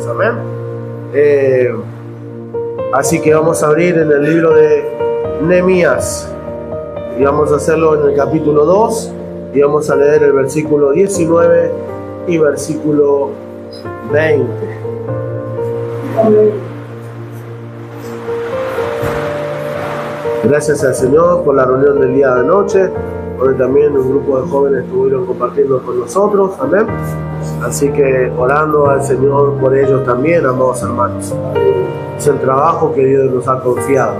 nosotros. Amén. Así que vamos a abrir en el libro de Nehemías y vamos a hacerlo en el capítulo 2 y vamos a leer el versículo 19 y versículo 20. Gracias al Señor por la reunión del día de noche, donde también un grupo de jóvenes estuvieron compartiendo con nosotros. Amén. Así que orando al Señor por ellos también, amados hermanos. Es el trabajo que Dios nos ha confiado.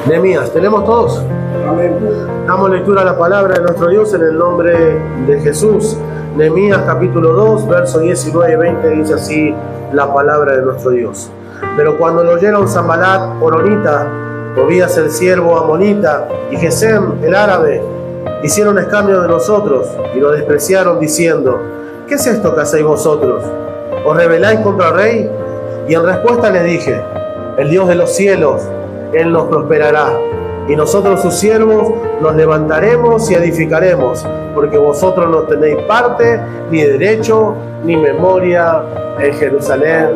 Nehemías, ¿tenemos todos? Amén. Damos lectura a la palabra de nuestro Dios en el nombre de Jesús. Nehemías capítulo 2, versos 19 y 20 dice así la palabra de nuestro Dios. Pero cuando lo oyeron Sanbalat, horonita, Tobías el siervo amonita y Gesem el árabe, hicieron escarnio de nosotros y lo despreciaron diciendo: ¿qué es esto que hacéis vosotros? ¿Os rebeláis contra el rey? Y en respuesta les dije: el Dios de los cielos, Él nos prosperará, y nosotros sus siervos nos levantaremos y edificaremos, porque vosotros no tenéis parte, ni derecho, ni memoria en Jerusalén.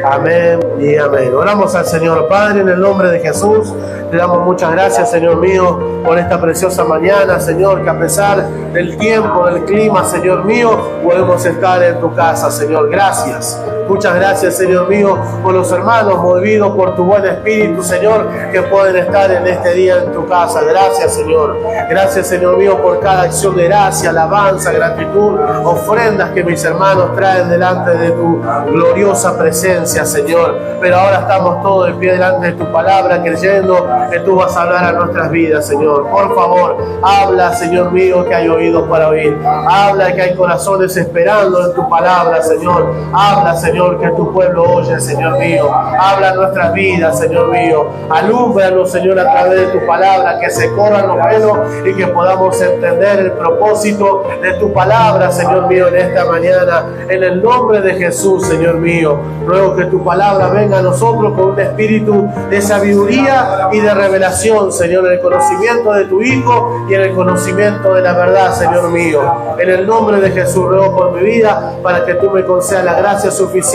Amén y amén. Oramos al Señor. Padre, en el nombre de Jesús, te damos muchas gracias, Señor mío, por esta preciosa mañana, Señor, que a pesar del tiempo, del clima, Señor mío, podemos estar en tu casa, Señor. Gracias. Muchas gracias, Señor mío, por los hermanos movidos por tu buen espíritu, Señor, que pueden estar en este día en tu casa. Gracias, Señor. Gracias, Señor mío, por cada acción de gracia, alabanza, gratitud, ofrendas que mis hermanos traen delante de tu gloriosa presencia, Señor. Pero ahora estamos todos de pie delante de tu palabra, creyendo que tú vas a hablar a nuestras vidas, Señor. Por favor, habla, Señor mío, que hay oídos para oír. Habla, que hay corazones esperando en tu palabra, Señor. Habla, Señor, que tu pueblo oye, Señor mío. Habla nuestras vidas, Señor mío. Alúmbranos, Señor, a través de tu palabra, que se corran los velos y que podamos entender el propósito de tu palabra, Señor mío, en esta mañana. En el nombre de Jesús, Señor mío, ruego que tu palabra venga a nosotros con un espíritu de sabiduría y de revelación, Señor, en el conocimiento de tu Hijo y en el conocimiento de la verdad, Señor mío. En el nombre de Jesús ruego por mi vida, para que tú me concedas la gracia suficiente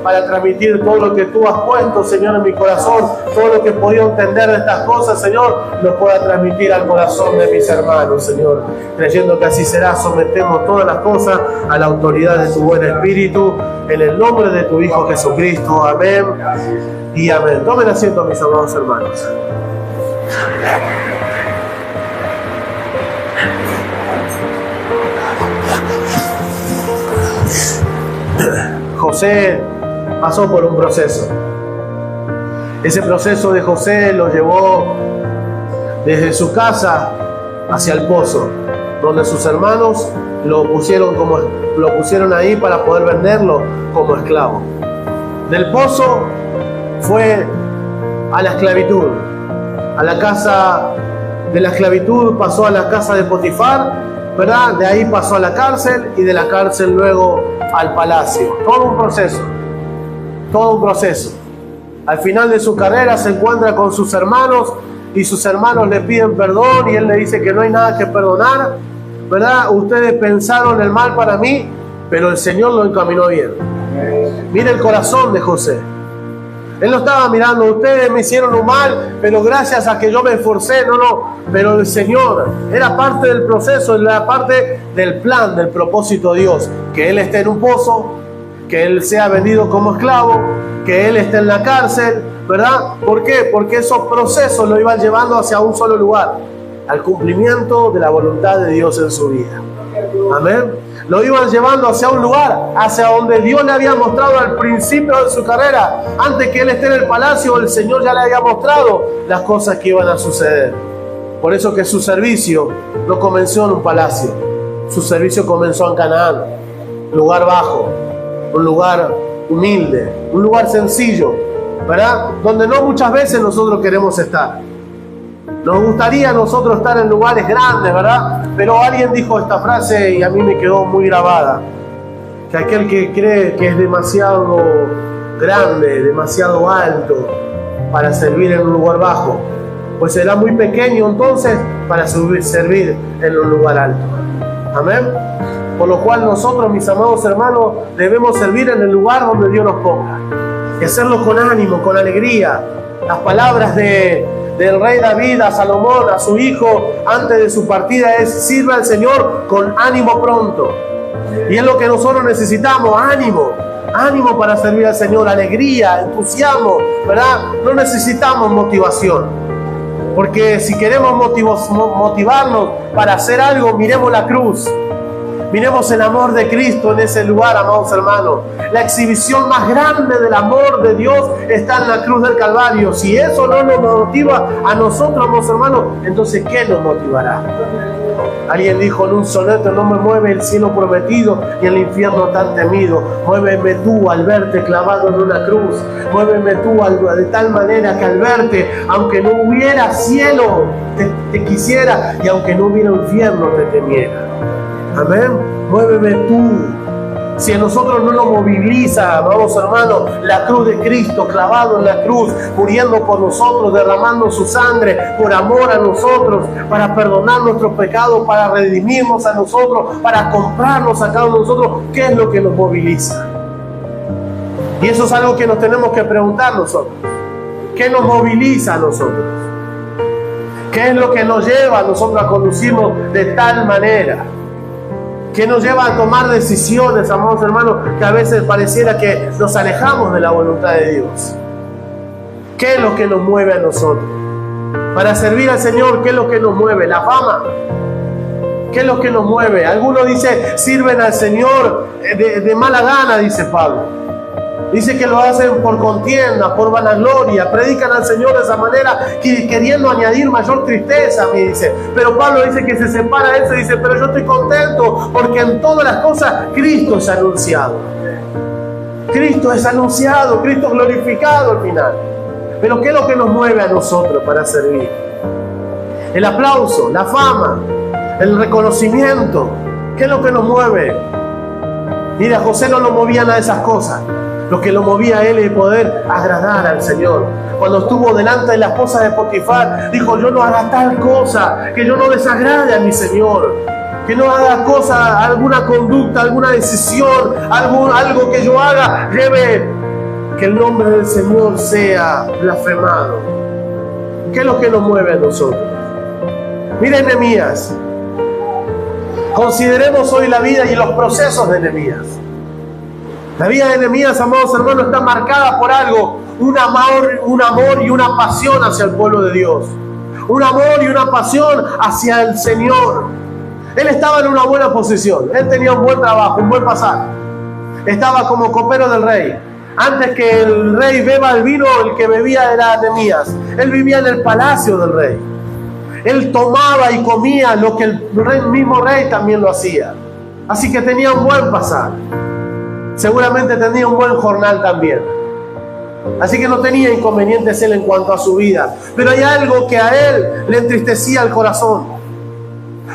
para transmitir todo lo que tú has puesto, Señor, en mi corazón. Todo lo que he podido entender de estas cosas, Señor, lo pueda transmitir al corazón de mis hermanos, Señor. Creyendo que así será, sometemos todas las cosas a la autoridad de tu buen espíritu, en el nombre de tu Hijo Jesucristo. Amén y amén. Tomen asiento, mis amados hermanos. José pasó por un proceso. Ese proceso de José lo llevó desde su casa hacia el pozo, donde sus hermanos lo pusieron ahí para poder venderlo como esclavo. Del pozo fue a la esclavitud, a la casa de la esclavitud pasó a la casa de Potifar, ¿verdad? De ahí pasó a la cárcel y de la cárcel luego al palacio. Todo un proceso, todo un proceso. Al final de su carrera se encuentra con sus hermanos y sus hermanos le piden perdón y él le dice que no hay nada que perdonar, ¿verdad? Ustedes pensaron el mal para mí, pero el Señor lo encaminó bien. Mira el corazón de José. Él no estaba mirando: ustedes me hicieron un mal, pero gracias a que yo me esforcé. No, pero el Señor era parte del proceso, era parte del plan, del propósito de Dios. Que Él esté en un pozo, que Él sea vendido como esclavo, que Él esté en la cárcel, ¿verdad? ¿Por qué? Porque esos procesos lo iban llevando hacia un solo lugar: al cumplimiento de la voluntad de Dios en su vida. Amén. Lo iban llevando hacia un lugar, hacia donde Dios le había mostrado al principio de su carrera. Antes que él esté en el palacio, el Señor ya le había mostrado las cosas que iban a suceder. Por eso que su servicio no comenzó en un palacio. Su servicio comenzó en Canaán, un lugar bajo, un lugar humilde, un lugar sencillo, ¿verdad? Donde no muchas veces nosotros queremos estar. Nos gustaría a nosotros estar en lugares grandes, ¿verdad? Pero alguien dijo esta frase y a mí me quedó muy grabada: que aquel que cree que es demasiado grande, demasiado alto para servir en un lugar bajo, pues será muy pequeño entonces para servir en un lugar alto. Amén. Por lo cual nosotros, mis amados hermanos, debemos servir en el lugar donde Dios nos ponga. Y hacerlo con ánimo, con alegría. Las palabras del rey David a Salomón, a su hijo, antes de su partida es: sirva al Señor con ánimo pronto. Y es lo que nosotros necesitamos, ánimo. Ánimo para servir al Señor, alegría, entusiasmo, ¿verdad? No necesitamos motivación. Porque si queremos motivarnos para hacer algo, miremos la cruz. Miremos el amor de Cristo en ese lugar, amados hermanos. La exhibición más grande del amor de Dios está en la cruz del Calvario. Si eso no nos motiva a nosotros, amados hermanos, entonces ¿qué nos motivará? Alguien dijo en un soneto: no me mueve el cielo prometido ni el infierno tan temido. Muéveme tú al verte clavado en una cruz. Muéveme tú de tal manera que al verte, aunque no hubiera cielo, te quisiera, y aunque no hubiera infierno, te temiera. Amén. Muéveme tú. Si a nosotros no nos moviliza, vamos hermanos, la cruz de Cristo, clavado en la cruz, muriendo por nosotros, derramando su sangre por amor a nosotros, para perdonar nuestros pecados, para redimirnos a nosotros, para comprarnos a cada uno de nosotros, ¿qué es lo que nos moviliza? Y eso es algo que nos tenemos que preguntar nosotros. ¿Qué nos moviliza a nosotros? ¿Qué es lo que nos lleva a nosotros a conducirnos de tal manera? ¿Qué nos lleva a tomar decisiones, amados hermanos, que a veces pareciera que nos alejamos de la voluntad de Dios? ¿Qué es lo que nos mueve a nosotros? Para servir al Señor, ¿qué es lo que nos mueve? ¿La fama? ¿Qué es lo que nos mueve? Algunos dicen, sirven al Señor de mala gana, dice Pablo. Dice que lo hacen por contienda, por vanagloria, predican al Señor de esa manera, queriendo añadir mayor tristeza, me dice. Pero Pablo dice que se separa de eso y dice: pero yo estoy contento porque en todas las cosas Cristo es anunciado. Cristo es anunciado, Cristo glorificado al final. Pero ¿qué es lo que nos mueve a nosotros para servir? El aplauso, la fama, el reconocimiento. ¿Qué es lo que nos mueve? Mira, José no lo movían a esas cosas. Lo que lo movía a él es poder agradar al Señor. Cuando estuvo delante de la esposa de Potifar, dijo: yo no haga tal cosa, que yo no desagrade a mi Señor. Que no haga cosa, alguna conducta, alguna decisión, algo que yo haga, lleve que el nombre del Señor sea blasfemado. ¿Qué es lo que nos mueve a nosotros? Miren Nehemías. Consideremos hoy la vida y los procesos de Nehemías. La vida de Nehemías, amados hermanos, está marcada por algo: un amor y una pasión hacia el pueblo de Dios. Un amor y una pasión hacia el Señor. Él estaba en una buena posición. Él tenía un buen trabajo, un buen pasaje. Estaba como copero del rey. Antes que el rey beba el vino, el que bebía era Nehemías. Él vivía en el palacio del rey. Él tomaba y comía lo que el mismo rey también lo hacía. Así que tenía un buen pasaje. Seguramente tenía un buen jornal también. Así que no tenía inconvenientes él en cuanto a su vida. Pero hay algo que a él le entristecía el corazón.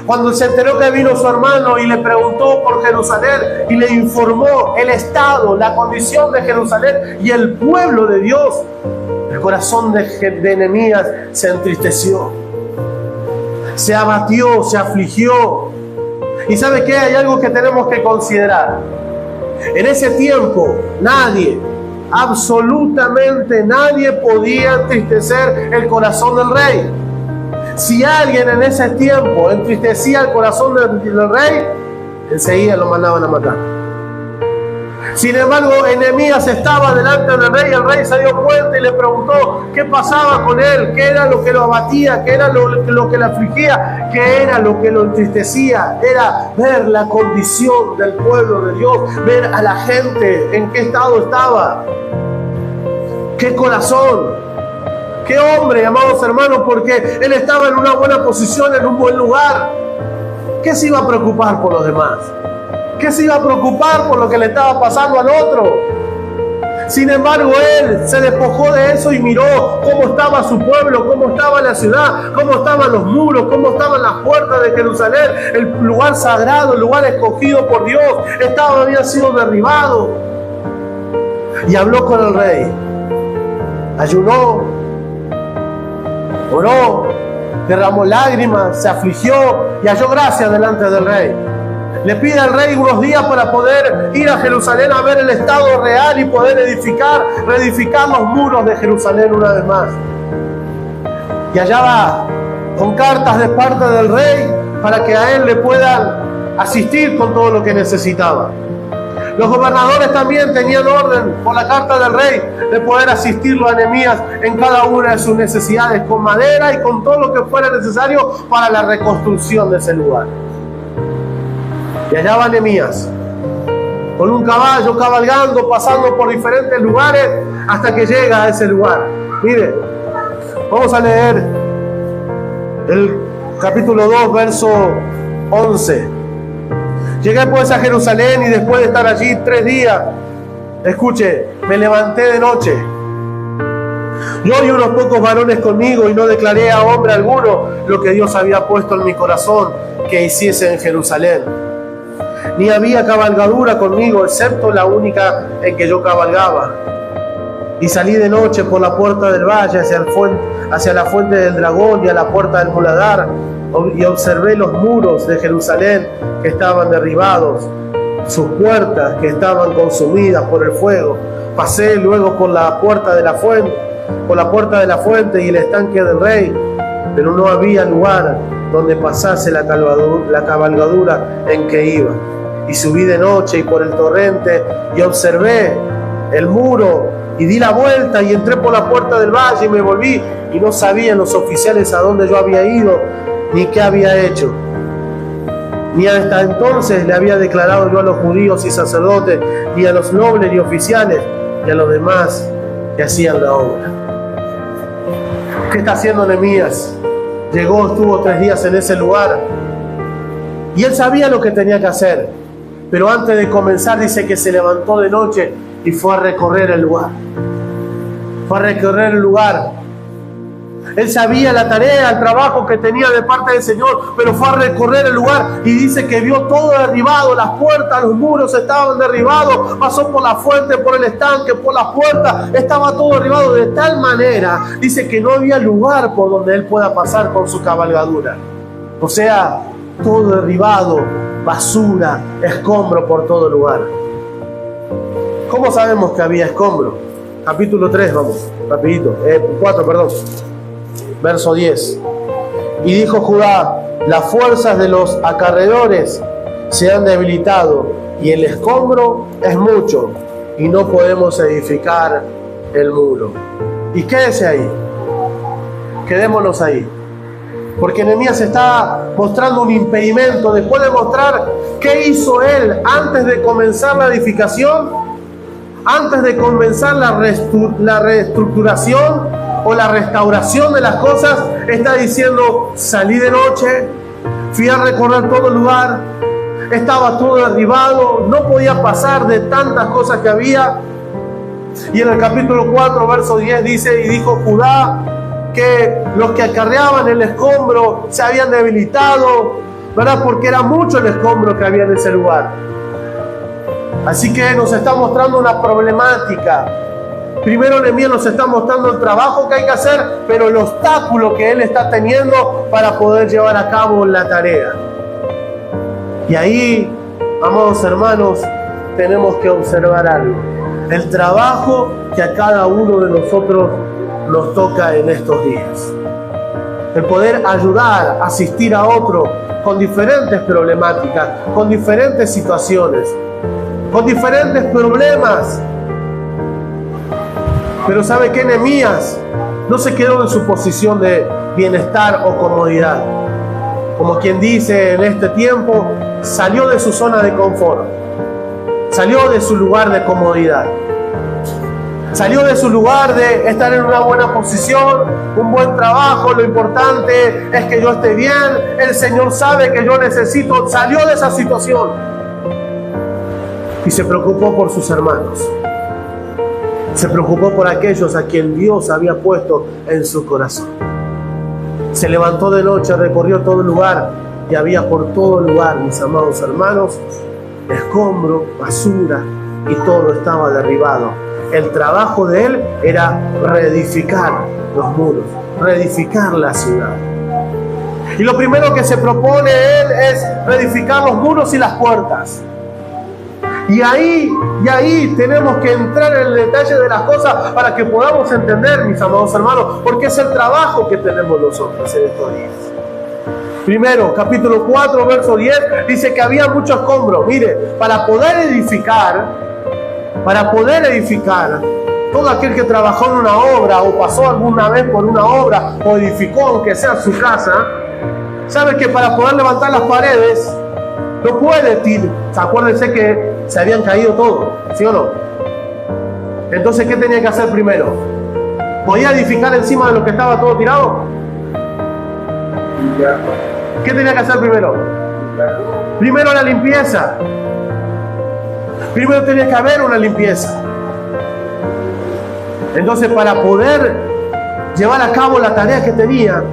Cuando se enteró que vino su hermano y le preguntó por Jerusalén y le informó el estado, la condición de Jerusalén y el pueblo de Dios, el corazón de Nehemías se entristeció. Se abatió, se afligió. ¿Y sabe qué? Hay algo que tenemos que considerar. En ese tiempo, absolutamente nadie podía entristecer el corazón del rey. Si alguien en ese tiempo entristecía el corazón del rey, enseguida lo mandaban a matar. Sin embargo, Nehemías estaba delante del rey, el rey se dio cuenta y le preguntó qué pasaba con él, qué era lo que lo abatía, qué era lo que le afligía, qué era lo que lo entristecía. Era ver la condición del pueblo de Dios, ver a la gente en qué estado estaba, qué corazón, qué hombre, amados hermanos, porque él estaba en una buena posición, en un buen lugar. ¿Qué se iba a preocupar por los demás? ¿Qué se iba a preocupar por lo que le estaba pasando al otro? Sin embargo, él se despojó de eso y miró cómo estaba su pueblo, cómo estaba la ciudad, cómo estaban los muros, cómo estaban las puertas de Jerusalén, el lugar sagrado, el lugar escogido por Dios, había sido derribado. Y habló con el rey. Ayunó, oró, derramó lágrimas, se afligió y halló gracia delante del rey. Le pide al rey unos días para poder ir a Jerusalén a ver el estado real y poder reedificar los muros de Jerusalén una vez más. Y allá va, con cartas de parte del rey para que a él le puedan asistir con todo lo que necesitaba. Los gobernadores también tenían orden por la carta del rey de poder asistirlo a Nehemías en cada una de sus necesidades, con madera y con todo lo que fuera necesario para la reconstrucción de ese lugar. Y allá va Nehemías, con un caballo cabalgando, pasando por diferentes lugares hasta que llega a ese lugar. Mire, vamos a leer el capítulo 2, verso 11. Llegué pues a Jerusalén y después de estar allí 3 días, escuche, me levanté de noche. Yo y unos pocos varones conmigo, y no declaré a hombre alguno lo que Dios había puesto en mi corazón que hiciese en Jerusalén. Ni había cabalgadura conmigo, excepto la única en que yo cabalgaba. Y salí de noche por la puerta del valle hacia la fuente del dragón y a la puerta del muladar, y observé los muros de Jerusalén que estaban derribados, sus puertas que estaban consumidas por el fuego. Pasé luego por la puerta de la fuente y el estanque del rey, pero no había lugar donde pasase la cabalgadura en que iba. Y subí de noche y por el torrente y observé el muro y di la vuelta y entré por la puerta del valle y me volví, y no sabían los oficiales a dónde yo había ido ni qué había hecho. Ni hasta entonces le había declarado yo a los judíos y sacerdotes, ni a los nobles y oficiales, y a los demás que hacían la obra. ¿Qué está haciendo Nehemías? Llegó, estuvo 3 días en ese lugar, y él sabía lo que tenía que hacer, pero antes de comenzar dice que se levantó de noche y fue a recorrer el lugar. Fue a recorrer el lugar. Él sabía la tarea, el trabajo que tenía de parte del Señor, pero fue a recorrer el lugar y dice que vio todo derribado, las puertas, los muros estaban derribados, pasó por la fuente, por el estanque, por las puertas, estaba todo derribado de tal manera, dice que no había lugar por donde él pueda pasar con su cabalgadura. O sea, todo derribado, basura, escombro por todo lugar. ¿Cómo sabemos que había escombro? Capítulo 3, vamos, rapidito, 4, perdón. Verso 10. Y dijo Judá: las fuerzas de los acarreadores se han debilitado y el escombro es mucho y no podemos edificar el muro. Y quédese ahí, quedémonos ahí, porque Nehemías está mostrando un impedimento. Después de mostrar qué hizo él antes de comenzar la edificación, antes de comenzar la reestructuración o la restauración de las cosas, está diciendo: salí de noche, fui a recorrer todo el lugar, estaba todo derribado, no podía pasar de tantas cosas que había. Y en el capítulo 4, verso 10 dice: y dijo Judá que los que acarreaban el escombro se habían debilitado, ¿verdad? Porque era mucho el escombro que había en ese lugar. Así que nos está mostrando una problemática. Primero Nehemías nos está mostrando el trabajo que hay que hacer, pero el obstáculo que él está teniendo para poder llevar a cabo la tarea. Y ahí, amados hermanos, tenemos que observar algo: el trabajo que a cada uno de nosotros nos toca en estos días. El poder ayudar, asistir a otro con diferentes problemáticas, con diferentes situaciones, con diferentes problemas. Pero ¿sabe qué? Nehemías no se quedó en su posición de bienestar o comodidad. Como quien dice en este tiempo, salió de su zona de confort, salió de su lugar de comodidad, salió de su lugar de estar en una buena posición, un buen trabajo, lo importante es que yo esté bien, el Señor sabe que yo necesito. Salió de esa situación y se preocupó por sus hermanos. Se preocupó por aquellos a quien Dios había puesto en su corazón. Se levantó de noche, recorrió todo el lugar, y había por todo el lugar, mis amados hermanos, escombro, basura, y todo estaba derribado. El trabajo de él era reedificar los muros, reedificar la ciudad. Y lo primero que se propone él es reedificar los muros y las puertas. Y ahí tenemos que entrar en el detalle de las cosas para que podamos entender, mis amados hermanos, porque es el trabajo que tenemos nosotros en estos días. Primero, capítulo 4, verso 10, dice que había mucho escombro. Mire, para poder edificar, todo aquel que trabajó en una obra o pasó alguna vez por una obra o edificó, aunque sea su casa, sabe que para poder levantar las paredes, no puede tirar. Acuérdense que se habían caído todo, ¿sí o no? Entonces, ¿qué tenía que hacer primero? ¿Podía edificar encima de lo que estaba todo tirado? ¿Qué tenía que hacer primero? Primero la limpieza. Primero tenía que haber una limpieza. Entonces, para poder llevar a cabo la tarea que tenía,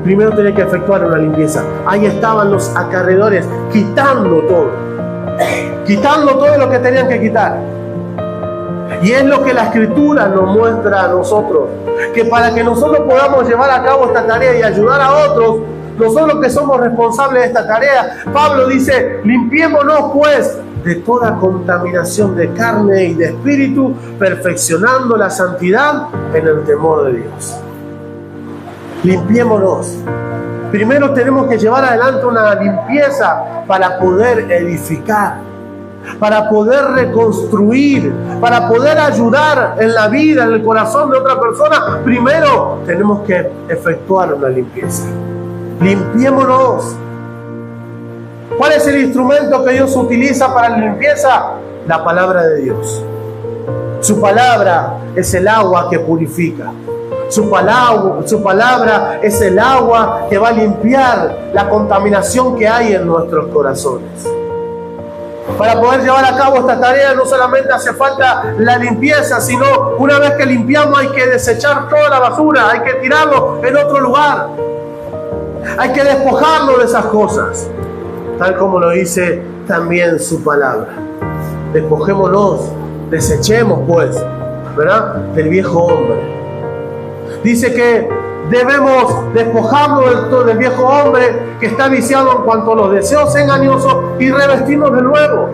primero tenía que efectuar una limpieza. Ahí estaban los acarreadores quitando todo lo que tenían que quitar. Y es lo que la Escritura nos muestra a nosotros, que para que nosotros podamos llevar a cabo esta tarea y ayudar a otros, nosotros que somos responsables de esta tarea, Pablo dice: limpiémonos pues de toda contaminación de carne y de espíritu, perfeccionando la santidad en el temor de Dios. Limpiémonos. Primero tenemos que llevar adelante una limpieza para poder edificar, para poder reconstruir, para poder ayudar en la vida, en el corazón de otra persona. Primero tenemos que efectuar una limpieza. Limpiémonos. ¿Cuál es el instrumento que Dios utiliza para la limpieza? La palabra de Dios. Su palabra es el agua que purifica. Su palabra es el agua que va a limpiar la contaminación que hay en nuestros corazones. Para poder llevar a cabo esta tarea no solamente hace falta la limpieza, sino una vez que limpiamos hay que desechar toda la basura, hay que tirarlo en otro lugar. Hay que despojarlo de esas cosas, tal como lo dice también su palabra. Despojémonos, desechemos pues, ¿verdad?, del viejo hombre. Dice que debemos despojarnos del viejo hombre que está viciado en cuanto a los deseos engañosos y revestirnos de nuevo.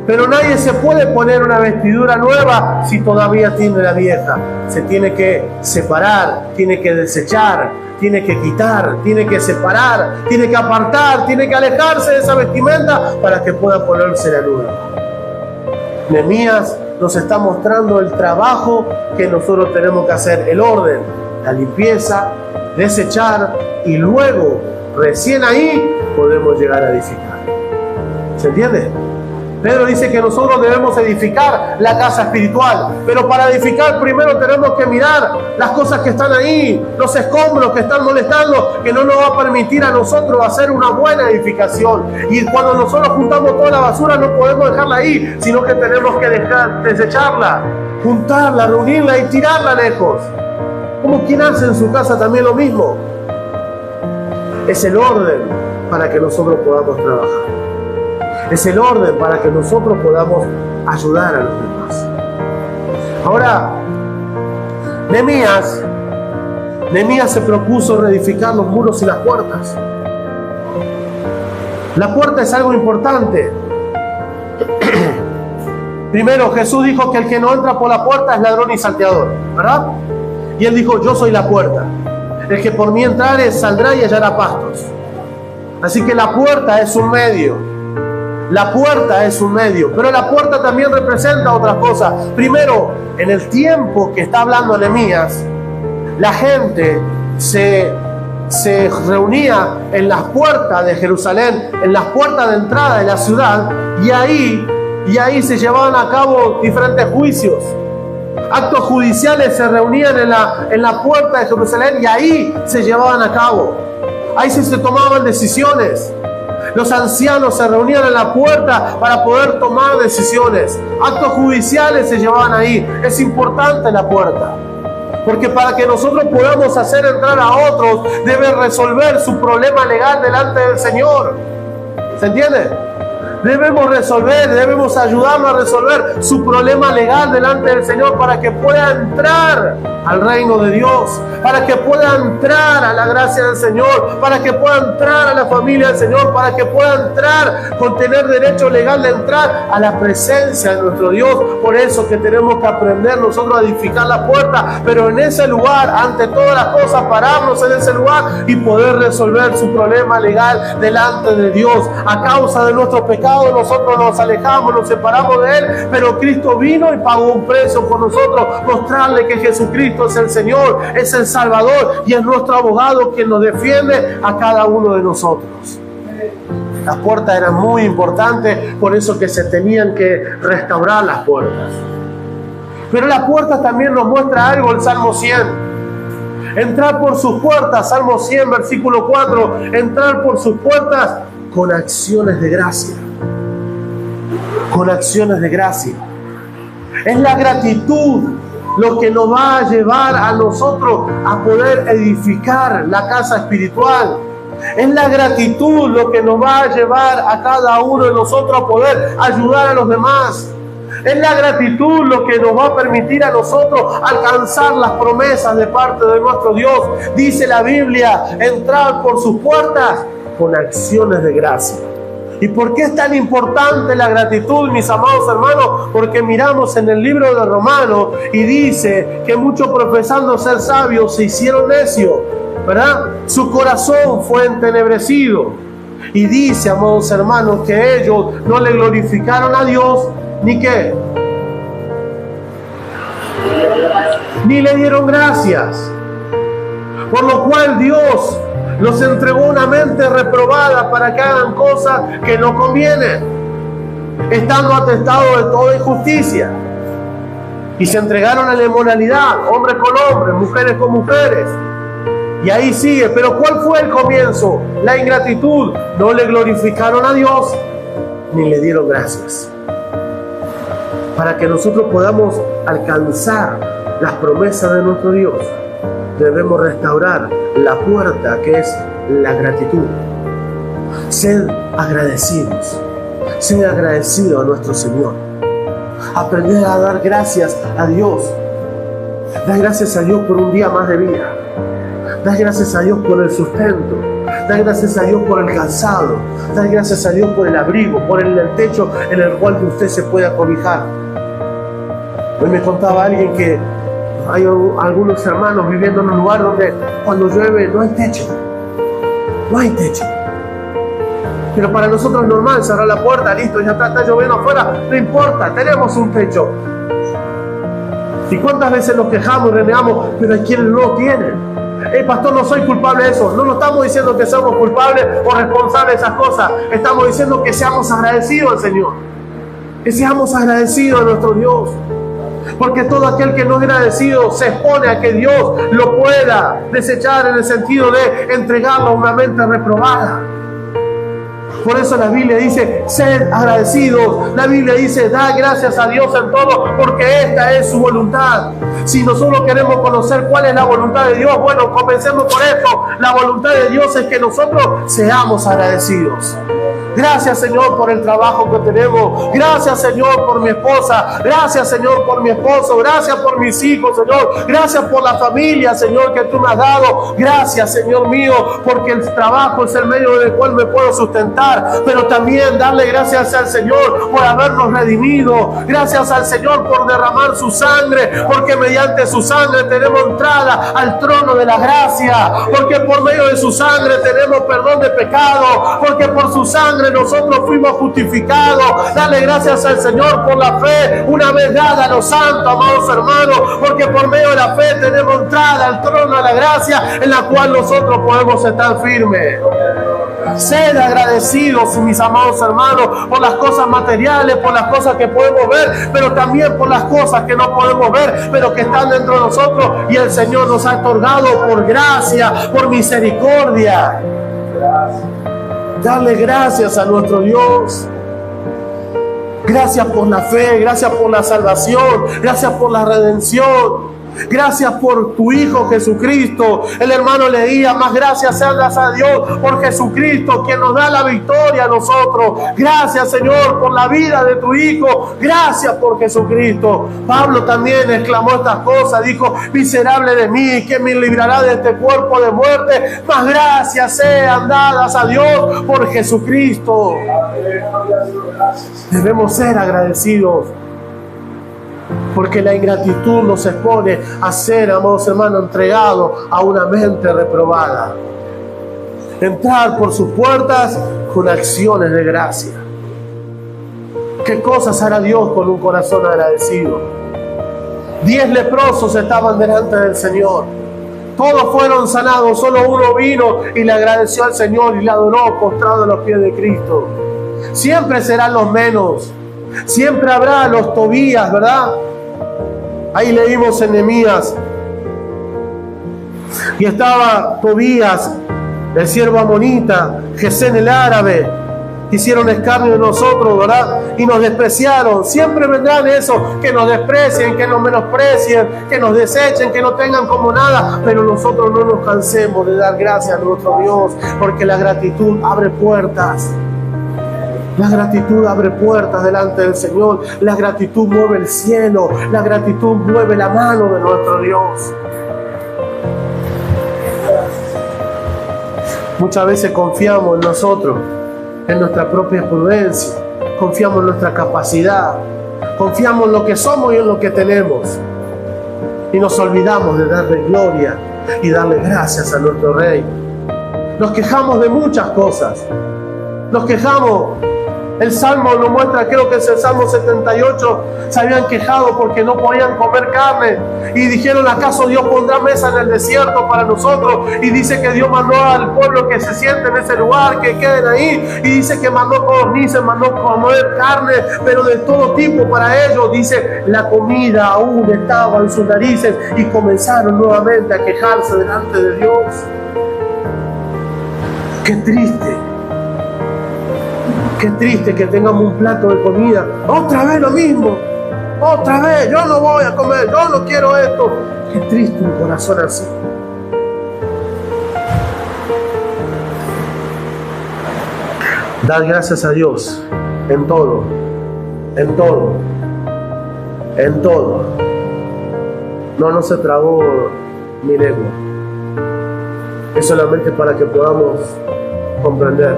Pero nadie se puede poner una vestidura nueva si todavía tiene la vieja. Se tiene que separar, tiene que desechar, tiene que quitar, tiene que separar, tiene que apartar, tiene que alejarse de esa vestimenta para que pueda ponerse la nueva. Nehemías nos está mostrando el trabajo que nosotros tenemos que hacer, el orden, la limpieza, desechar, y luego, recién ahí, podemos llegar a edificar. ¿Se entiende? Pedro dice que nosotros debemos edificar la casa espiritual, pero para edificar primero tenemos que mirar las cosas que están ahí, los escombros que están molestando, que no nos va a permitir a nosotros hacer una buena edificación. Y cuando nosotros juntamos toda la basura no podemos dejarla ahí, sino que tenemos que desecharla, juntarla, reunirla y tirarla lejos. Como quien hace en su casa también lo mismo. Es el orden para que nosotros podamos trabajar. Es el orden para que nosotros podamos ayudar a los demás. Ahora, Nehemías se propuso reedificar los muros y las puertas. La puerta es algo importante. Primero, Jesús dijo que el que no entra por la puerta es ladrón y salteador, ¿verdad? Y él dijo: yo soy la puerta. El que por mí entrare saldrá y hallará pastos. Así que la puerta es un medio. La puerta es un medio, pero la puerta también representa otras cosas. Primero, en el tiempo que está hablando Nehemías, la gente se reunía en las puertas de Jerusalén, en las puertas de entrada de la ciudad, y ahí se llevaban a cabo diferentes juicios. Actos judiciales se reunían en la puerta de Jerusalén y ahí se llevaban a cabo. Ahí se tomaban decisiones. Los ancianos se reunían en la puerta para poder tomar decisiones. Actos judiciales se llevaban ahí. Es importante la puerta, porque para que nosotros podamos hacer entrar a otros, debe resolver su problema legal delante del Señor. ¿Se entiende? Debemos ayudarlo a resolver su problema legal delante del Señor para que pueda entrar al reino de Dios, para que pueda entrar a la gracia del Señor, para que pueda entrar a la familia del Señor, para que pueda entrar con tener derecho legal de entrar a la presencia de nuestro Dios. Por eso que tenemos que aprender nosotros a edificar la puerta, pero en ese lugar, ante todas las cosas, pararnos en ese lugar y poder resolver su problema legal delante de Dios. A causa de nuestro pecado nosotros nos alejamos, nos separamos de Él, pero Cristo vino y pagó un precio por nosotros, mostrarle que Jesucristo es el Señor, es el Salvador y es nuestro abogado quien nos defiende a cada uno de nosotros. Las puertas eran muy importantes, por eso que se tenían que restaurar las puertas. Pero las puertas también nos muestra algo el Salmo 100. Entrar por sus puertas, Salmo 100, versículo 4, entrar por sus puertas con acciones de gracia. Con acciones de gracia. Es la gratitud lo que nos va a llevar a nosotros a poder edificar la casa espiritual. Es la gratitud lo que nos va a llevar a cada uno de nosotros a poder ayudar a los demás. Es la gratitud lo que nos va a permitir a nosotros alcanzar las promesas de parte de nuestro Dios. Dice la Biblia, entrar por sus puertas con acciones de gracia. ¿Y por qué es tan importante la gratitud, mis amados hermanos? Porque miramos en el libro de Romanos y dice que muchos profesando ser sabios se hicieron necios, ¿verdad? Su corazón fue entenebrecido. Y dice, amados hermanos, que ellos no le glorificaron a Dios, ¿ni qué? Ni le dieron gracias. Por lo cual Dios los entregó una mente reprobada para que hagan cosas que no convienen, estando atestados de toda injusticia. Y se entregaron a la inmoralidad, hombres con hombres, mujeres con mujeres. Y ahí sigue. Pero ¿cuál fue el comienzo? La ingratitud. No le glorificaron a Dios, ni le dieron gracias. Para que nosotros podamos alcanzar las promesas de nuestro Dios, debemos restaurar la puerta que es la gratitud. Sed agradecidos. Sed agradecido a nuestro Señor. Aprender a dar gracias a Dios. Da gracias a Dios por un día más de vida. Da gracias a Dios por el sustento. Da gracias a Dios por el calzado. Da gracias a Dios por el abrigo, por el techo en el cual usted se pueda cobijar. Hoy me contaba alguien que hay algunos hermanos viviendo en un lugar donde cuando llueve no hay techo. No hay techo. Pero para nosotros es normal cerrar la puerta, listo, ya está lloviendo afuera, no importa, tenemos un techo. ¿Y cuántas veces nos quejamos y renegamos, pero hay quienes no lo tienen? Pastor, no soy culpable de eso. No estamos diciendo que somos culpables o responsables de esas cosas. Estamos diciendo que seamos agradecidos al Señor. Que seamos agradecidos a nuestro Dios. Porque todo aquel que no es agradecido se expone a que Dios lo pueda desechar en el sentido de entregarlo a una mente reprobada. Por eso la Biblia dice, sed agradecidos. La Biblia dice, da gracias a Dios en todo, porque esta es su voluntad. Si nosotros queremos conocer cuál es la voluntad de Dios, bueno, comencemos por esto. La voluntad de Dios es que nosotros seamos agradecidos. Gracias, Señor, por el trabajo que tenemos. Gracias, Señor, por mi esposa. Gracias, Señor, por mi esposo. Gracias por mis hijos, Señor. Gracias por la familia, Señor, que tú me has dado. Gracias, Señor mío, porque el trabajo es el medio del cual me puedo sustentar. Pero también darle gracias al Señor por habernos redimido. Gracias al Señor por derramar su sangre, porque mediante su sangre tenemos entrada al trono de la gracia. Porque por medio de su sangre tenemos perdón de pecado. Porque por su sangre nosotros fuimos justificados. Dale gracias al Señor por la fe una vez dada a los santos, amados hermanos, porque por medio de la fe tenemos entrada al trono de la gracia, en la cual nosotros podemos estar firmes. Sed agradecidos, mis amados hermanos, por las cosas materiales, por las cosas que podemos ver, pero también por las cosas que no podemos ver, pero que están dentro de nosotros y el Señor nos ha otorgado por gracia, por misericordia. Darle gracias a nuestro Dios. Gracias por la fe, gracias por la salvación, gracias por la redención. Gracias por tu Hijo Jesucristo. El hermano leía, más gracias sean dadas a Dios por Jesucristo, quien nos da la victoria a nosotros. Gracias, Señor, por la vida de tu Hijo. Gracias por Jesucristo. Pablo también exclamó estas cosas. Dijo, miserable de mí, ¿quién me librará de este cuerpo de muerte? Más gracias sean dadas a Dios por Jesucristo. Debemos ser agradecidos, porque la ingratitud nos expone a ser, amados hermanos, entregados a una mente reprobada. Entrar por sus puertas con acciones de gracia. ¿Qué cosas hará Dios con un corazón agradecido? 10 leprosos estaban delante del Señor. Todos fueron sanados, solo uno vino y le agradeció al Señor y le adoró postrado a los pies de Cristo. Siempre serán los menos. Siempre habrá los Tobías, ¿verdad? Ahí leímos en Nehemías. Y estaba Tobías, el siervo amonita, Gesén el árabe. Hicieron escarnio de nosotros, ¿verdad? Y nos despreciaron. Siempre vendrán esos que nos desprecien, que nos menosprecien, que nos desechen, que no tengan como nada. Pero nosotros no nos cansemos de dar gracias a nuestro Dios, porque la gratitud abre puertas. La gratitud abre puertas delante del Señor. La gratitud mueve el cielo. La gratitud mueve la mano de nuestro Dios. Muchas veces confiamos en nosotros, en nuestra propia prudencia. Confiamos en nuestra capacidad. Confiamos en lo que somos y en lo que tenemos. Y nos olvidamos de darle gloria y darle gracias a nuestro Rey. Nos quejamos de muchas cosas. Nos quejamos. El Salmo nos muestra, creo que es el Salmo 78, se habían quejado porque no podían comer carne y dijeron, ¿acaso Dios pondrá mesa en el desierto para nosotros? Y dice que Dios mandó al pueblo que se siente en ese lugar, que queden ahí, y dice que mandó codornices, mandó comer carne, pero de todo tipo para ellos. Dice, la comida aún estaba en sus narices y comenzaron nuevamente a quejarse delante de Dios. Qué triste. Qué triste que tengamos un plato de comida. Otra vez lo mismo. Otra vez. Yo no voy a comer. Yo no quiero esto. Qué triste un corazón así. Dar gracias a Dios en todo. En todo. En todo. No se trabó mi lengua. Es solamente para que podamos comprender.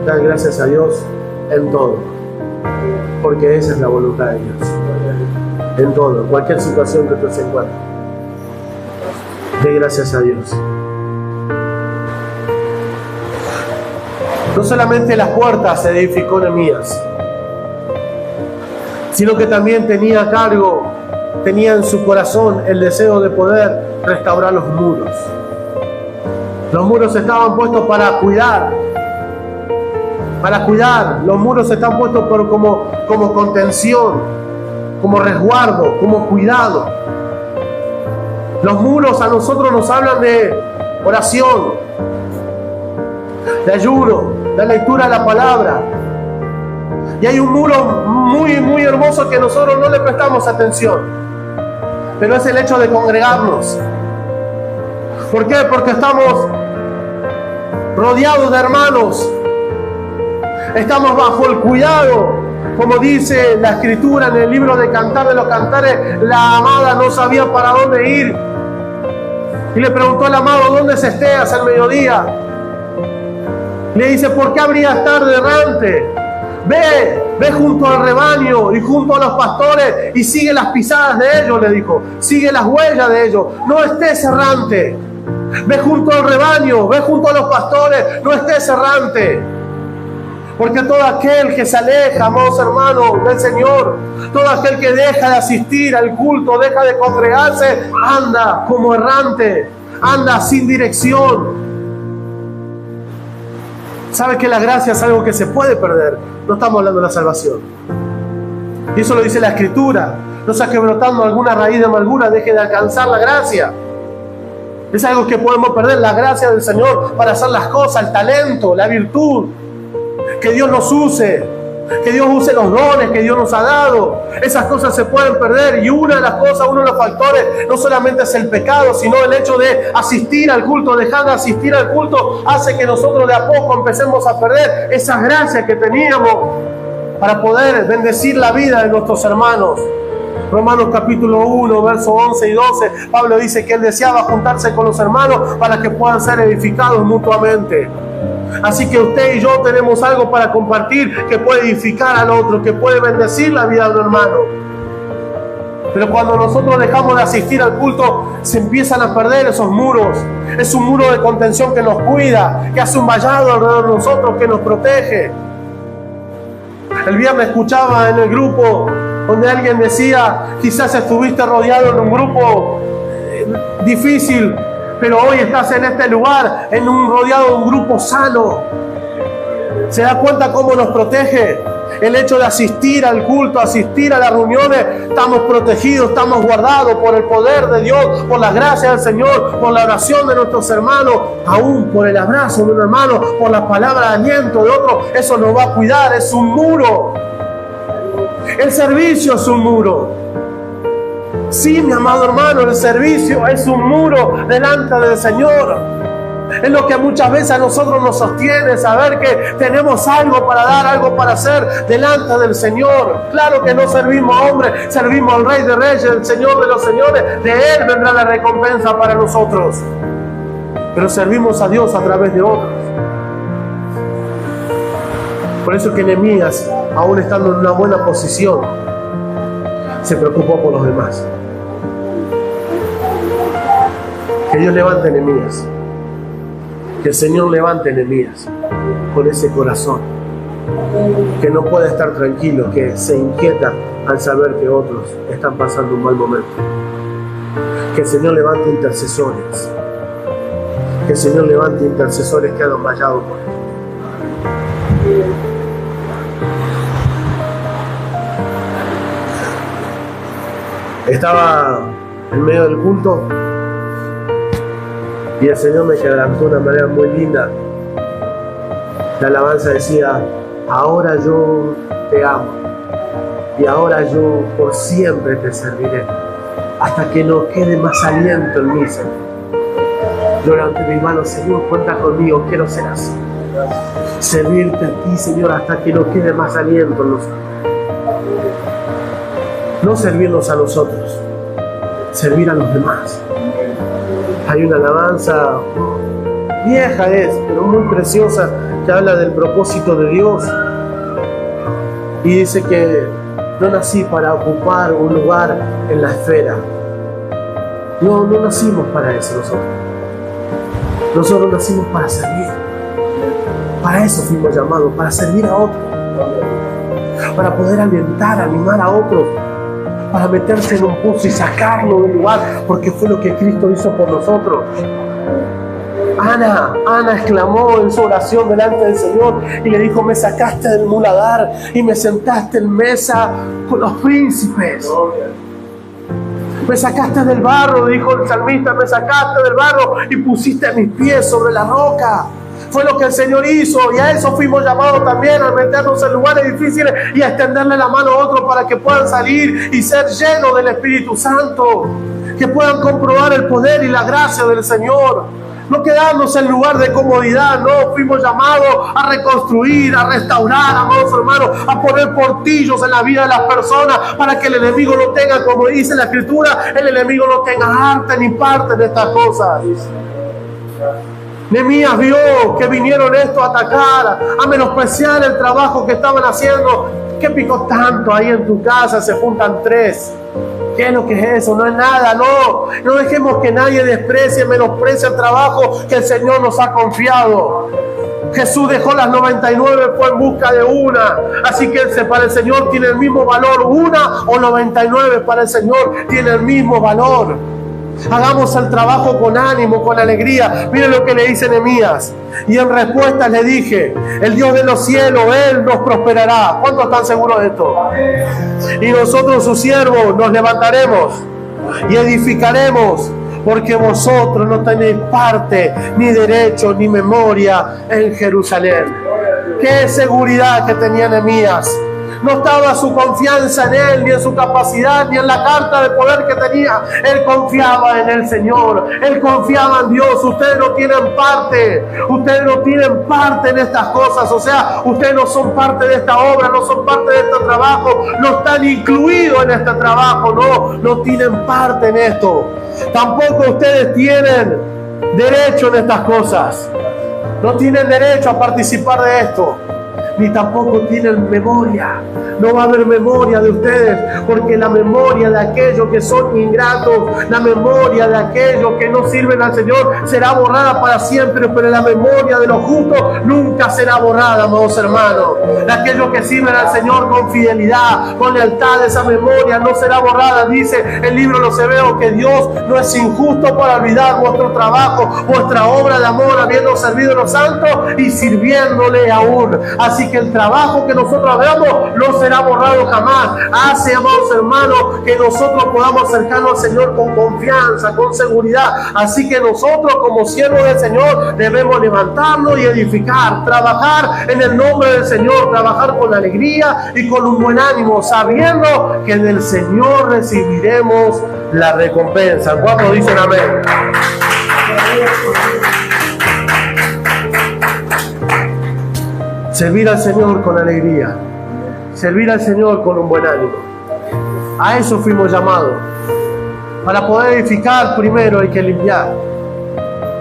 Dar gracias a Dios en todo, porque esa es la voluntad de Dios. En todo, en cualquier situación que tú se encuentres, dé gracias a Dios. No solamente las puertas se edificó Nehemías, sino que también tenía a cargo, tenía en su corazón el deseo de poder restaurar los muros. Los muros estaban puestos para cuidar. Los muros están puestos como contención, como resguardo, como cuidado. Los muros a nosotros nos hablan de oración, de ayuno, de lectura de la palabra. Y hay un muro muy, muy hermoso que nosotros no le prestamos atención, pero es el hecho de congregarnos. ¿Por qué? Porque estamos rodeados de hermanos. Estamos bajo el cuidado, como dice la Escritura en el libro de Cantar de los Cantares. La amada no sabía para dónde ir y le preguntó al amado, ¿dónde se estés al mediodía? Le dice, ¿por qué habría estar errante? Ve junto al rebaño y junto a los pastores y sigue las pisadas de ellos, le dijo. Sigue las huellas de ellos, no estés errante. Ve junto al rebaño, ve junto a los pastores, no estés errante. Porque todo aquel que se aleja, amados hermanos, del Señor, todo aquel que deja de asistir al culto, deja de congregarse, anda como errante, anda sin dirección. ¿Sabe que la gracia es algo que se puede perder? No estamos hablando de la salvación. Y eso lo dice la Escritura. No sea que brotando alguna raíz de amargura deje de alcanzar la gracia. Es algo que podemos perder, la gracia del Señor para hacer las cosas, el talento, la virtud. Que Dios nos use. que Dios use los dones que Dios nos ha dado. Esas cosas se pueden perder, y una de las cosas, uno de los factores, no solamente es el pecado, sino el hecho de asistir al culto, dejar de asistir al culto, hace que nosotros de a poco empecemos a perder esas gracias que teníamos para poder bendecir la vida de nuestros hermanos. Romanos capítulo 1, versos 11 y 12, Pablo dice que él deseaba juntarse con los hermanos para que puedan ser edificados mutuamente. Así que usted y yo tenemos algo para compartir que puede edificar al otro, que puede bendecir la vida de un hermano. Pero cuando nosotros dejamos de asistir al culto, se empiezan a perder esos muros. Es un muro de contención que nos cuida, que hace un vallado alrededor de nosotros, que nos protege. El viernes escuchaba en el grupo donde alguien decía, quizás estuviste rodeado en un grupo difícil, pero hoy estás en este lugar, rodeado de un grupo sano. ¿Se da cuenta cómo nos protege? El hecho de asistir al culto, asistir a las reuniones, estamos protegidos, estamos guardados por el poder de Dios, por la gracia del Señor, por la oración de nuestros hermanos, aún por el abrazo de un hermano, por la palabra de aliento de otro. Eso nos va a cuidar, es un muro. El servicio es un muro. Sí, mi amado hermano, el servicio es un muro delante del Señor. Es lo que muchas veces a nosotros nos sostiene, saber que tenemos algo para dar, algo para hacer delante del Señor. Claro que no servimos a hombres, servimos al Rey de Reyes, el Señor de los Señores. De Él vendrá la recompensa para nosotros. Pero servimos a Dios a través de otros. Por eso que Nehemías, aún estando en una buena posición, se preocupó por los demás. Que Dios levante a Nehemías. Que el Señor levante a Nehemías con ese corazón, que no puede estar tranquilo, que se inquieta al saber que otros están pasando un mal momento. Que el Señor levante intercesores. Que el Señor levante intercesores que han vallado por Él. Estaba en medio del culto y el Señor me quebrantó de una manera muy linda. La alabanza decía, ahora yo te amo y ahora yo por siempre te serviré, hasta que no quede más aliento en mí, Señor. Yo levanté mis manos, Señor, cuenta conmigo, quiero ser así. Servirte a ti, Señor, hasta que no quede más aliento en nosotros. No servirnos a nosotros, servir a los demás. Hay una alabanza vieja pero muy preciosa, que habla del propósito de Dios y dice que no nací para ocupar un lugar en la esfera. No nacimos para eso nosotros nacimos para servir. Para eso fuimos llamados, para servir a otros, para poder alentar, animar a otros, para meterse en un pozo y sacarlo de un lugar, porque fue lo que Cristo hizo por nosotros. Ana exclamó en su oración delante del Señor y le dijo, me sacaste del muladar y me sentaste en mesa con los príncipes. Me sacaste del barro, dijo el salmista, me sacaste del barro y pusiste mis pies sobre la roca. Fue lo que el Señor hizo, y a eso fuimos llamados también, a meternos en lugares difíciles y a extenderle la mano a otros para que puedan salir y ser llenos del Espíritu Santo, que puedan comprobar el poder y la gracia del Señor. No quedarnos en lugar de comodidad, no, fuimos llamados a reconstruir, a restaurar, amados hermanos, a poner portillos en la vida de las personas para que el enemigo no tenga, como dice la Escritura, el enemigo no tenga arte ni parte de estas cosas. Nehemías vio que vinieron estos a atacar, a menospreciar el trabajo que estaban haciendo. ¿Qué picó tanto ahí en tu casa? Se juntan tres. ¿Qué es lo que es eso? No es nada, no dejemos que nadie desprecie, menosprecie el trabajo que el Señor nos ha confiado. Jesús dejó las 99, fue en busca de una. Así que para el Señor tiene el mismo valor, una o 99 para el Señor tiene el mismo valor. Hagamos el trabajo con ánimo, con alegría. Miren lo que le dice Nehemías. Y en respuesta le dije, el Dios de los cielos, Él nos prosperará. ¿Cuántos están seguros de esto? Y nosotros, sus siervos, nos levantaremos y edificaremos, porque vosotros no tenéis parte, ni derecho, ni memoria en Jerusalén. Qué seguridad que tenía Nehemías. No estaba su confianza en él, ni en su capacidad, ni en la carta de poder que tenía. Él confiaba en el Señor. Él confiaba en Dios. Ustedes no tienen parte. Ustedes no tienen parte en estas cosas. O sea, ustedes no son parte de esta obra, no son parte de este trabajo. No están incluidos en este trabajo. No tienen parte en esto. Tampoco ustedes tienen derecho en estas cosas. No tienen derecho a participar de esto. Ni tampoco tienen memoria. No va a haber memoria de ustedes, porque la memoria de aquellos que son ingratos, la memoria de aquellos que no sirven al Señor será borrada para siempre, pero la memoria de los justos nunca será borrada, amados hermanos. De aquellos que sirven al Señor con fidelidad, con lealtad, esa memoria no será borrada. Dice el libro de los Hebreos que Dios no es injusto para olvidar vuestro trabajo, vuestra obra de amor, habiendo servido a los santos y sirviéndole aún. Así que el trabajo que nosotros hagamos no será borrado jamás. Hace, amados hermanos, que nosotros podamos acercarnos al Señor con confianza, con seguridad. Así que nosotros, como siervos del Señor, debemos levantarnos y edificar, trabajar en el nombre del Señor, trabajar con alegría y con un buen ánimo, sabiendo que del Señor recibiremos la recompensa. ¿Cuántos dicen amén? Servir al Señor con alegría, servir al Señor con un buen ánimo. A eso fuimos llamados. Para poder edificar, primero hay que limpiar,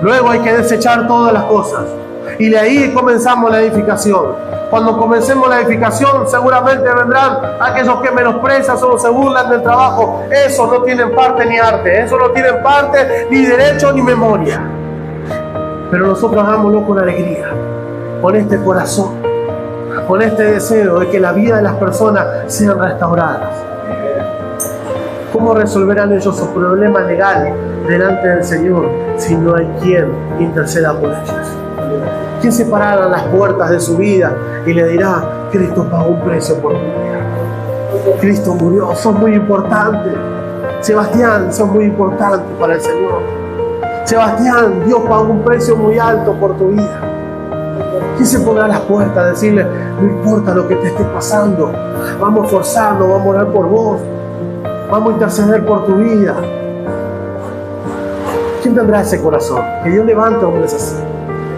luego hay que desechar todas las cosas, y de ahí comenzamos la edificación. Cuando comencemos la edificación, seguramente vendrán aquellos que menosprecian o se burlan del trabajo. Eso no tienen parte ni arte, eso no tienen parte ni derecho ni memoria. Pero nosotros hagámoslo con alegría, con este corazón, con este deseo de que la vida de las personas sean restauradas. ¿Cómo resolverán ellos su problema legal delante del Señor si no hay quien interceda por ellos? ¿Quién se parará en las puertas de su vida y le dirá: Cristo pagó un precio por tu vida? Cristo murió, sos muy importante. Sebastián, sos muy importante para el Señor. Sebastián, Dios pagó un precio muy alto por tu vida. ¿Quién se pondrá a las puertas a decirle: no importa lo que te esté pasando, vamos a esforzarnos, vamos a orar por vos, vamos a interceder por tu vida? ¿Quién tendrá ese corazón? Que Dios levante hombres así,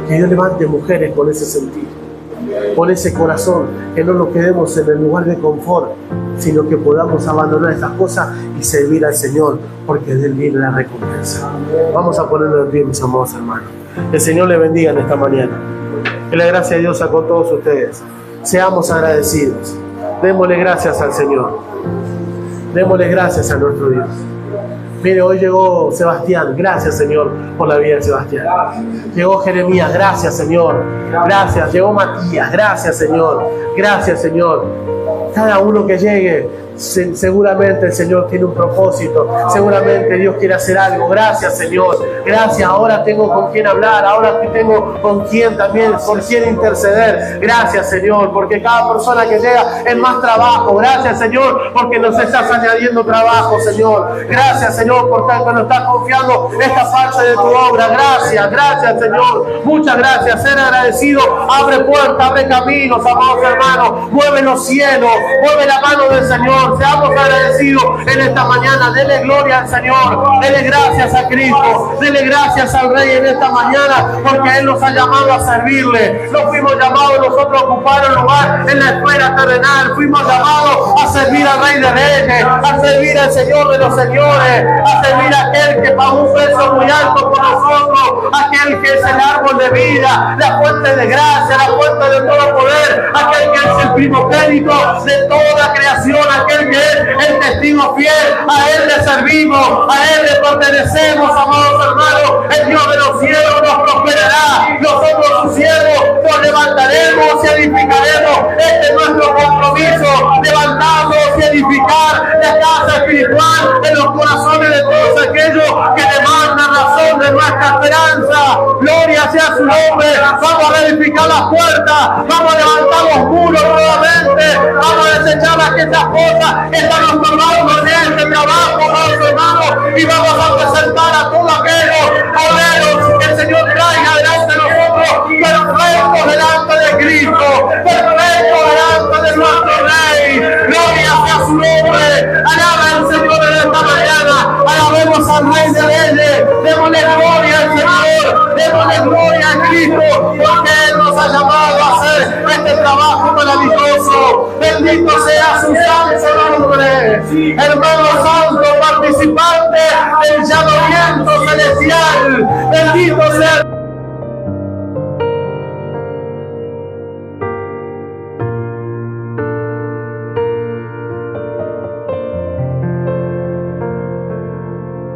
que Dios levante mujeres con ese sentido, con ese corazón, que no nos quedemos en el lugar de confort, sino que podamos abandonar estas cosas y servir al Señor, porque de Él viene la recompensa. Vamos a ponernos de pie, mis amados hermanos. El Señor le bendiga en esta mañana. Que la gracia de Dios sea con todos ustedes. Seamos agradecidos. Démosle gracias al Señor. Démosle gracias a nuestro Dios. Mire, hoy llegó Sebastián. Gracias, Señor, por la vida de Sebastián. Llegó Jeremías. Gracias, Señor. Gracias. Llegó Matías. Gracias, Señor. Gracias, Señor. Cada uno que llegue, seguramente el Señor tiene un propósito. Seguramente Dios quiere hacer algo. Gracias, Señor. Gracias. Ahora tengo con quién hablar. Ahora tengo con quién también, por quién interceder. Gracias, Señor, porque cada persona que llega es más trabajo. Gracias, Señor, porque nos estás añadiendo trabajo, Señor. Gracias, Señor, por tanto nos estás confiando esta parte de tu obra. Gracias, gracias, Señor. Muchas gracias. Ser agradecido abre puertas, abre caminos, amados hermanos. Mueve los cielos, mueve la mano del Señor. Seamos agradecidos en esta mañana. Dele gloria al Señor. Dele gracias a Cristo. Dele gracias al Rey en esta mañana, porque Él nos ha llamado a servirle. No fuimos llamados nosotros a ocupar un lugar en la esfera terrenal. Fuimos llamados a servir al Rey de Reyes, a servir al Señor de los señores, a servir a aquel que pagó un precio muy alto por nosotros, aquel que es el árbol de vida, la fuente de gracia, la fuente de todo poder, aquel que es el primogénito de toda creación, aquel que es el testigo fiel. A Él le servimos, a Él le pertenecemos, amados hermanos. El Dios de los cielos nos prosperará. Nosotros, sus siervos, nos levantaremos y edificaremos. Este es nuestro compromiso: levantarnos y edificar la casa espiritual en los corazones de todos aquellos que demandan razón de nuestra esperanza. Gloria sea su nombre. Vamos a reedificar las puertas, vamos a levantar los muros nuevamente, vamos a desechar aquellas cosas que están estorbando en este trabajo, amados hermanos, y vamos a presentar a todos aquellos obreros que el Señor traiga delante de nosotros, pero rectos delante de Cristo, este trabajo maravilloso. Bendito sea su santo nombre. Hermano santo, participante del llamamiento celestial. Bendito